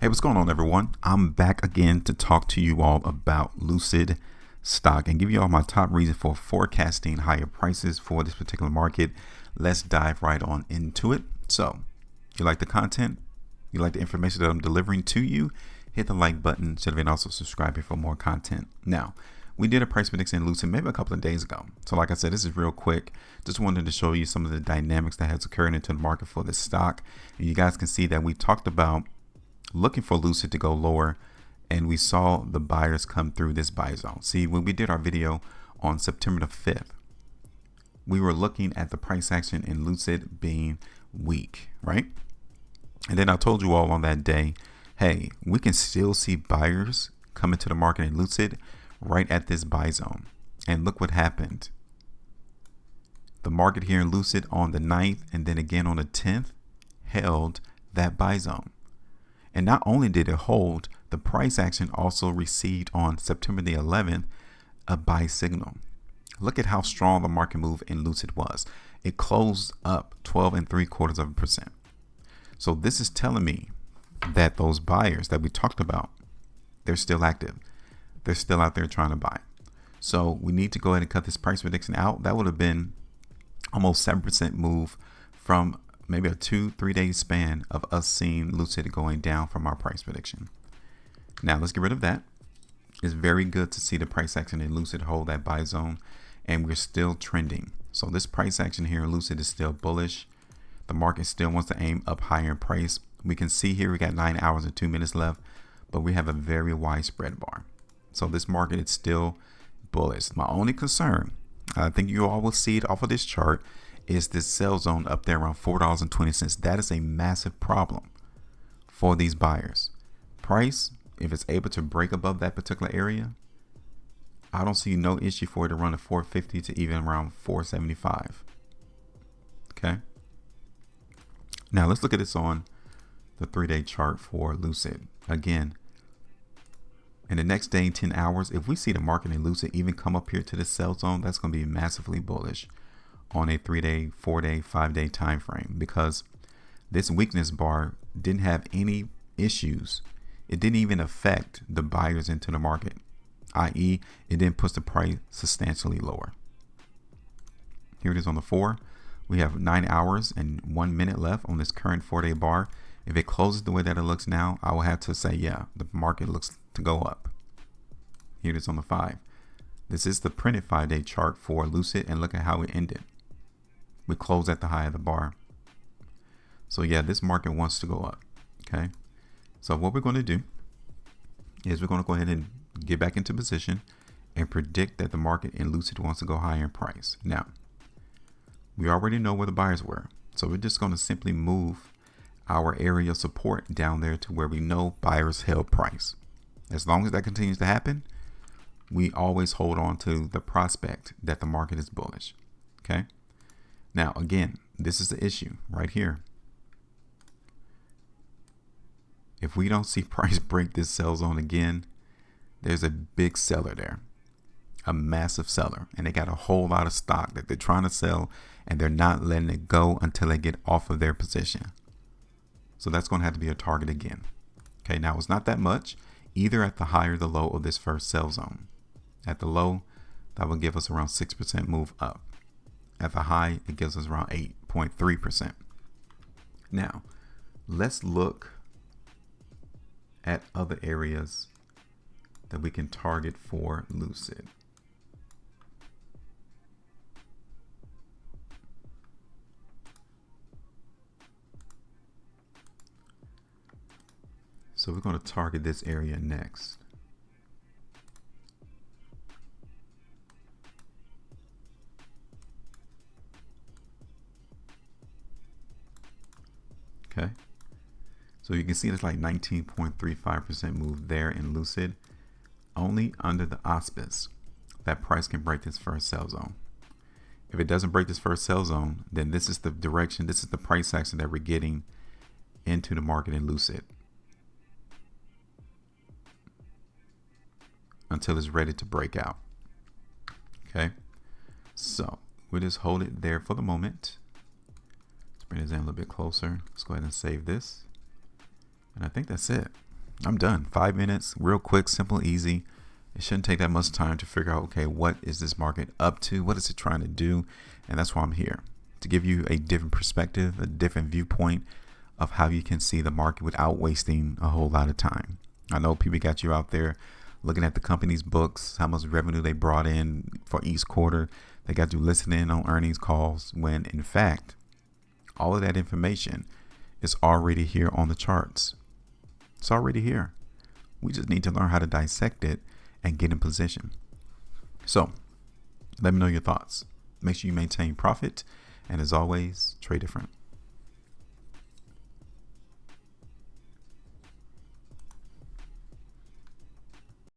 Hey, what's going on, everyone? I'm back again to talk to you all about Lucid stock and give you all my top reason for forecasting higher prices for this particular market. Let's dive right on into it. So, you like the content? You like the information that I'm delivering to you? Hit the like button, and also subscribe for more content. Now, we did a price prediction in Lucid maybe a couple of days ago. So like I said, this is real quick. Just wanted to show you some of the dynamics that has occurred into the market for this stock. And you guys can see that we talked about looking for Lucid to go lower, and we saw the buyers come through this buy zone. See, when we did our video on September the 5th, we were looking at the price action in Lucid being weak, right? And then I told you all on that day, hey, we can still see buyers come into the market in Lucid right at this buy zone. And look what happened. The market here in Lucid on the 9th and then again on the 10th held that buy zone. And not only did it hold, the price action also received on September the 11th a buy signal. Look at how strong the market move in Lucid was. It closed up 12.75%. So this is telling me that those buyers that we talked about, they're still active. They're still out there trying to buy. So we need to go ahead and cut this price prediction out. That would have been almost 7% move from maybe a 2-3 day span of us seeing Lucid going down from our price prediction. Now let's get rid of that. It's very good to see the price action in Lucid hold that buy zone, and we're still trending. So this price action here in Lucid is still bullish. The market still wants to aim up higher in price. We can see here we got 9 hours and 2 minutes left, but we have a very wide spread bar. So this market is still bullish. My only concern, I think you all will see it off of this chart, is this sell zone up there around $4.20. That is a massive problem for these buyers. Price, if it's able to break above that particular area, I don't see no issue for it to run at 450 to even around 475. Okay. Now let's look at this on the 3-day chart for Lucid. Again, in the next day, 10 hours, if we see the market in Lucid even come up here to the sell zone, that's going to be massively bullish on a 3-day, 4-day, 5-day time frame, because this weakness bar didn't have any issues. It didn't even affect the buyers into the market, i.e. it didn't push the price substantially lower. Here it is on the 4. We have 9 hours and 1 minute left on this current 4-day bar. If it closes the way that it looks now, I will have to say, yeah, the market looks to go up. Here it is on the 5. This is the printed 5-day chart for Lucid, and look at how it ended. We closed at the high of the bar. So yeah, this market wants to go up. Okay. So what we're going to do is we're going to go ahead and get back into position and predict that the market in Lucid wants to go higher in price. Now, we already know where the buyers were. So we're just going to simply move our area of support down there to where we know buyers held price. As long as that continues to happen, we always hold on to the prospect that the market is bullish. Okay. Now, again, this is the issue right here. If we don't see price break this sell zone again, there's a big seller there, a massive seller, and they got a whole lot of stock that they're trying to sell, and they're not letting it go until they get off of their position. So that's going to have to be a target again. Okay, now it's not that much, either at the high or the low of this first sell zone. At the low, that will give us around 6% move up. At the high, it gives us around 8.3%. Now, let's look at other areas that we can target for Lucid. So we're going to target this area next. Okay, so you can see it's like 19.35% move there in Lucid, only under the auspice that price can break this first sell zone. If it doesn't break this first sell zone, then this is the direction, this is the price action that we're getting into the market in Lucid until it's ready to break out. Okay, so we'll just hold it there for the moment. Let's bring this in a little bit closer. Let's go ahead and save this. And I think that's it. I'm done. 5 minutes, real quick, simple, easy. It shouldn't take that much time to figure out, okay, what is this market up to? What is it trying to do? And that's why I'm here, to give you a different perspective, a different viewpoint of how you can see the market without wasting a whole lot of time. I know people got you out there looking at the company's books, how much revenue they brought in for each quarter. They got you listening on earnings calls when in fact, all of that information is already here on the charts. It's already here. We just need to learn how to dissect it and get in position. So let me know your thoughts. Make sure you maintain profit. And as always, trade different.